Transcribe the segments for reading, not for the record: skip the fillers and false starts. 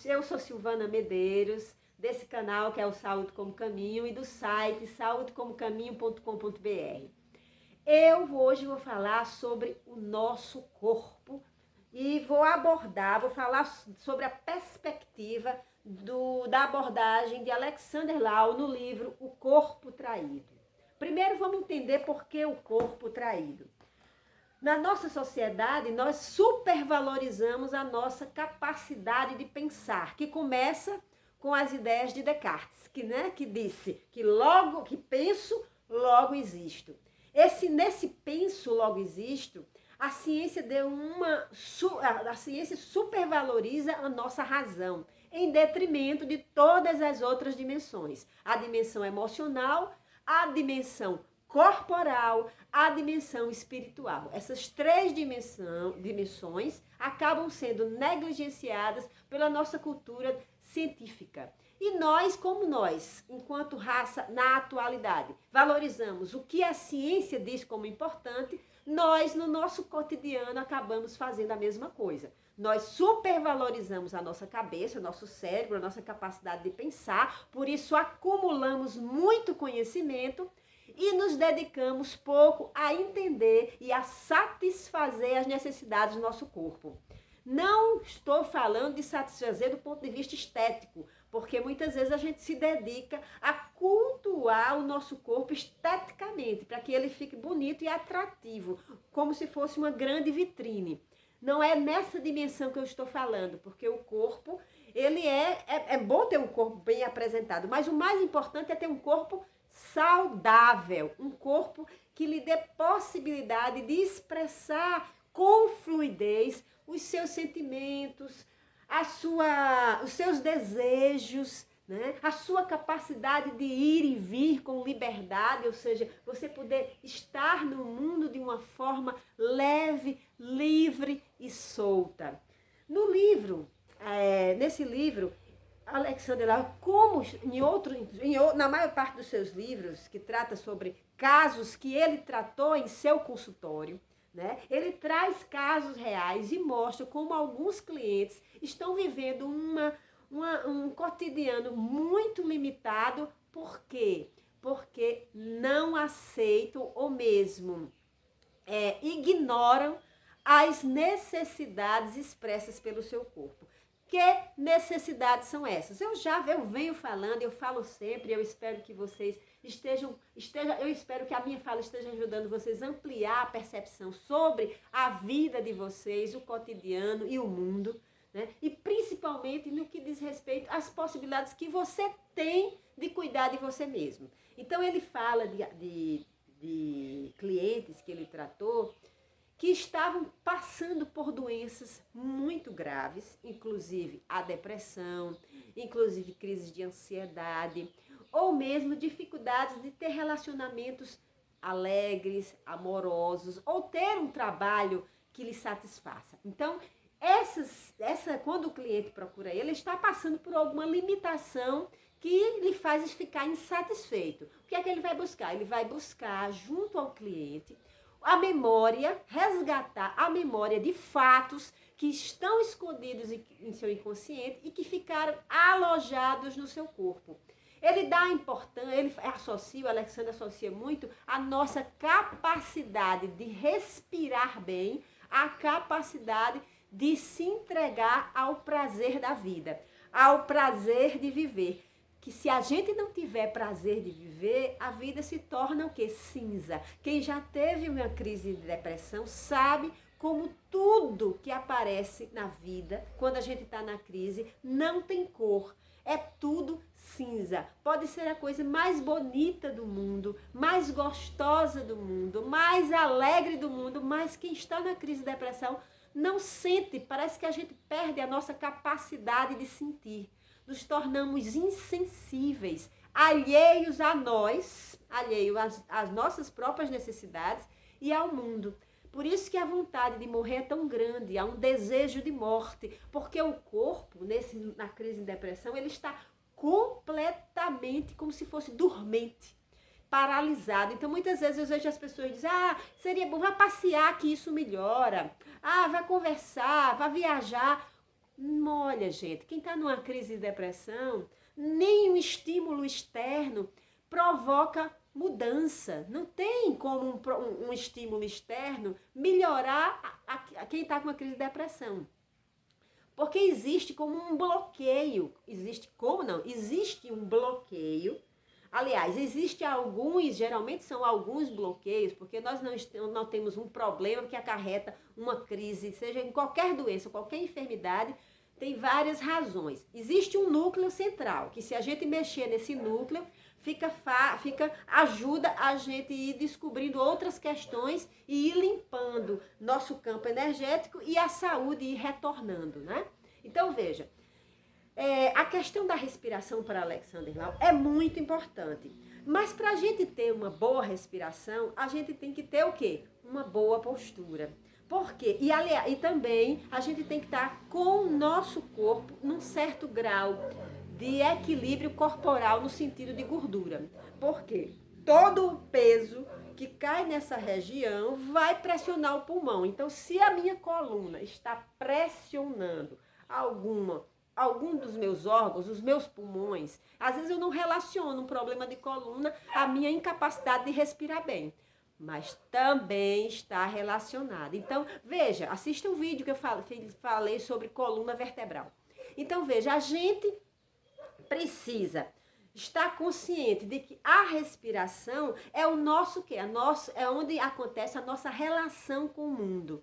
eu sou Silvana Medeiros, desse canal que é o Saúde como Caminho e do site saudecomocaminho.com.br. Eu hoje vou falar sobre o nosso corpo e vou falar sobre a perspectiva da abordagem de Alexander Lau no livro O Corpo Traído. Primeiro vamos entender por que o corpo traído. Na nossa sociedade, nós supervalorizamos a nossa capacidade de pensar, que começa com as ideias de Descartes, que disse que logo que penso, logo existo. Nesse penso, logo existo, a ciência a ciência supervaloriza a nossa razão, em detrimento de todas as outras dimensões. A dimensão emocional, a dimensão corporal, a dimensão espiritual. Essas três dimensões acabam sendo negligenciadas pela nossa cultura científica. E nós, enquanto raça, na atualidade, valorizamos o que a ciência diz como importante, nós, no nosso cotidiano, acabamos fazendo a mesma coisa. Nós supervalorizamos a nossa cabeça, o nosso cérebro, a nossa capacidade de pensar, por isso acumulamos muito conhecimento e nos dedicamos pouco a entender e a satisfazer as necessidades do nosso corpo. Não estou falando de satisfazer do ponto de vista estético, porque muitas vezes a gente se dedica a cultuar o nosso corpo esteticamente, para que ele fique bonito e atrativo, como se fosse uma grande vitrine. Não é nessa dimensão que eu estou falando, porque o corpo, ele é bom ter um corpo bem apresentado, mas o mais importante é ter um corpo saudável, um corpo que lhe dê possibilidade de expressar com fluidez os seus sentimentos, os seus desejos, né? A sua capacidade de ir e vir com liberdade, ou seja, você poder estar no mundo de uma forma leve, livre e solta. Nesse livro, Alexander Lau, como na maior parte dos seus livros, que trata sobre casos que ele tratou em seu consultório, né? Ele traz casos reais e mostra como alguns clientes estão vivendo um cotidiano muito limitado. Por quê? Porque não aceitam ou mesmo ignoram as necessidades expressas pelo seu corpo. Que necessidades são essas? Eu venho falando, eu falo sempre, eu espero que vocês eu espero que a minha fala esteja ajudando vocês a ampliar a percepção sobre a vida de vocês, o cotidiano e o mundo, né? E principalmente no que diz respeito às possibilidades que você tem de cuidar de você mesmo. Então ele fala de clientes que ele tratou, que estavam passando por doenças muito graves, inclusive a depressão, inclusive crises de ansiedade, ou mesmo dificuldades de ter relacionamentos alegres, amorosos, ou ter um trabalho que lhe satisfaça. Então, quando o cliente procura ele está passando por alguma limitação que lhe faz ficar insatisfeito. O que é que ele vai buscar? Ele vai buscar, junto ao cliente, resgatar a memória de fatos que estão escondidos em seu inconsciente e que ficaram alojados no seu corpo. Ele dá importância, o Alexander associa muito a nossa capacidade de respirar bem, a capacidade de se entregar ao prazer da vida, ao prazer de viver. Que se a gente não tiver prazer de viver, a vida se torna o quê? Cinza. Quem já teve uma crise de depressão sabe como tudo que aparece na vida, quando a gente está na crise, não tem cor. É tudo cinza. Pode ser a coisa mais bonita do mundo, mais gostosa do mundo, mais alegre do mundo, mas quem está na crise de depressão não sente, parece que a gente perde a nossa capacidade de sentir. Nos tornamos insensíveis, alheios a nós, alheios às nossas próprias necessidades e ao mundo. Por isso que a vontade de morrer é tão grande, há um desejo de morte, porque o corpo, na crise de depressão, ele está completamente como se fosse dormente, paralisado. Então, muitas vezes eu vejo as pessoas dizem, seria bom, vai passear que isso melhora, vai conversar, vai viajar. Olha, gente, quem está numa crise de depressão, nenhum estímulo externo provoca mudança. Não tem como um estímulo externo melhorar quem está com uma crise de depressão. Porque existe como um bloqueio. Existe um bloqueio. Aliás, existe alguns, geralmente são alguns bloqueios, porque nós não temos um problema que acarreta uma crise, seja em qualquer doença, qualquer enfermidade, tem várias razões. Existe um núcleo central, que se a gente mexer nesse núcleo, ajuda a gente a ir descobrindo outras questões e ir limpando nosso campo energético e a saúde ir retornando, né? Então, veja, a questão da respiração para Alexander Lau é muito importante. Mas para a gente ter uma boa respiração, a gente tem que ter o quê? Uma boa postura. Por quê? E também a gente tem que estar com o nosso corpo num certo grau de equilíbrio corporal no sentido de gordura. Por quê? Todo o peso que cai nessa região vai pressionar o pulmão. Então, se a minha coluna está pressionando algum dos meus órgãos, os meus pulmões, às vezes eu não relaciono um problema de coluna à minha incapacidade de respirar bem, mas também está relacionado. Então, veja, assista um vídeo que eu falei sobre coluna vertebral. Então, veja, a gente precisa estar consciente de que a respiração é o nosso quê? É onde acontece a nossa relação com o mundo.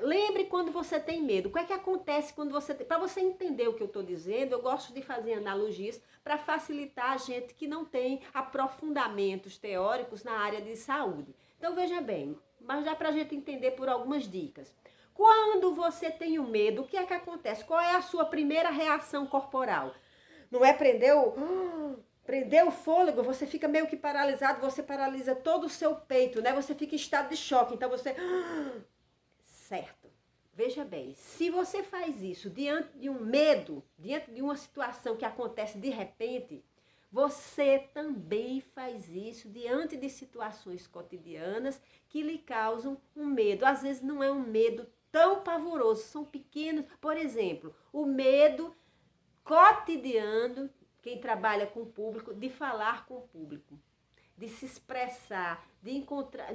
Lembre quando você tem medo. O que é que acontece quando você tem... Para você entender o que eu estou dizendo, eu gosto de fazer analogias para facilitar a gente que não tem aprofundamentos teóricos na área de saúde. Então, veja bem, mas dá para a gente entender por algumas dicas. Quando você tem o medo, o que é que acontece? Qual é a sua primeira reação corporal? Não é prender o fôlego, você fica meio que paralisado, você paralisa todo o seu peito, né? Você fica em estado de choque, então você... Certo. Veja bem, se você faz isso diante de um medo, diante de uma situação que acontece de repente, você também faz isso diante de situações cotidianas que lhe causam um medo. Às vezes não é um medo tão pavoroso, são pequenos. Por exemplo, o medo cotidiano, quem trabalha com o público, de falar com o público, de se expressar, de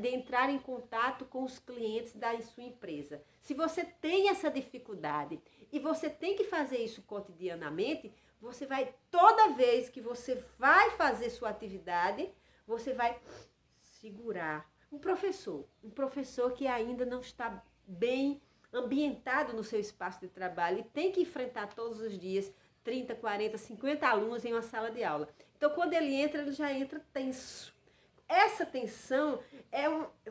entrar em contato com os clientes da sua empresa. Se você tem essa dificuldade e você tem que fazer isso cotidianamente, você vai, toda vez que você vai fazer sua atividade, você vai segurar. Um professor que ainda não está bem ambientado no seu espaço de trabalho e tem que enfrentar todos os dias 30, 40, 50 alunos em uma sala de aula. Então, quando ele já entra tenso. Essa tensão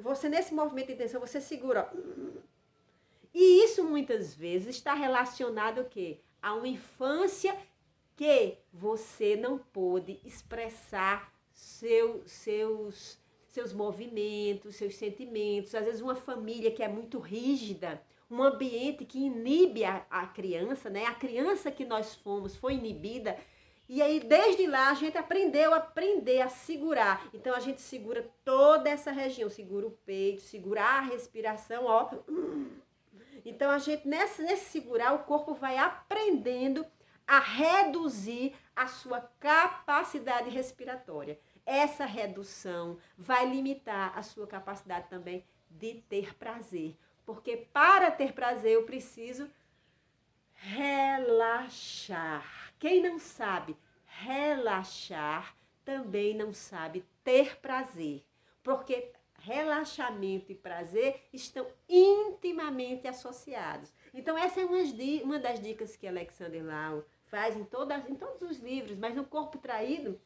você nesse movimento de tensão, você segura. E isso muitas vezes está relacionado ao quê? A uma infância que você não pôde expressar seus movimentos, seus sentimentos. Às vezes uma família que é muito rígida, um ambiente que inibe a criança, né? A criança que nós fomos foi inibida. E aí, desde lá, a gente aprendeu a segurar. Então, a gente segura toda essa região, segura o peito, segura a respiração, ó. Então, a gente, nesse segurar, o corpo vai aprendendo a reduzir a sua capacidade respiratória. Essa redução vai limitar a sua capacidade também de ter prazer. Porque para ter prazer, eu preciso relaxar. Quem não sabe relaxar, também não sabe ter prazer. Porque relaxamento e prazer estão intimamente associados. Então, essa é uma das dicas que Alexander Lau faz em todos os livros, mas no Corpo Traído,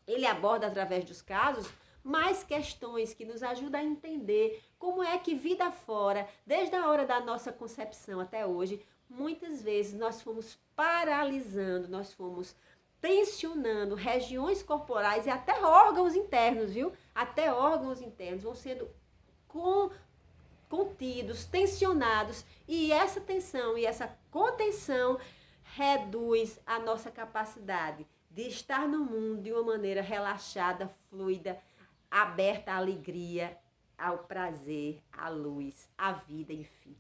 ele aborda através dos casos mais questões que nos ajudam a entender como é que vida fora, desde a hora da nossa concepção até hoje, muitas vezes nós fomos paralisando, nós fomos tensionando regiões corporais e até órgãos internos, viu? Até órgãos internos vão sendo contidos, tensionados, e essa tensão e essa contenção reduz a nossa capacidade de estar no mundo de uma maneira relaxada, fluida, aberta à alegria, ao prazer, à luz, à vida, enfim.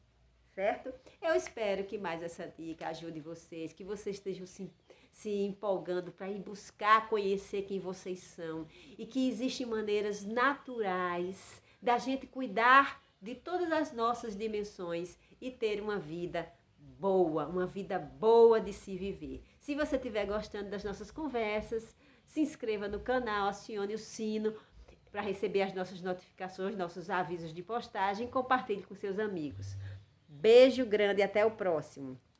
certo? Eu espero que mais essa dica ajude vocês, que vocês estejam se empolgando para ir buscar conhecer quem vocês são e que existem maneiras naturais da gente cuidar de todas as nossas dimensões e ter uma vida boa de se viver. Se você estiver gostando das nossas conversas, se inscreva no canal, acione o sino para receber as nossas notificações, nossos avisos de postagem e compartilhe com seus amigos. Beijo grande e até o próximo.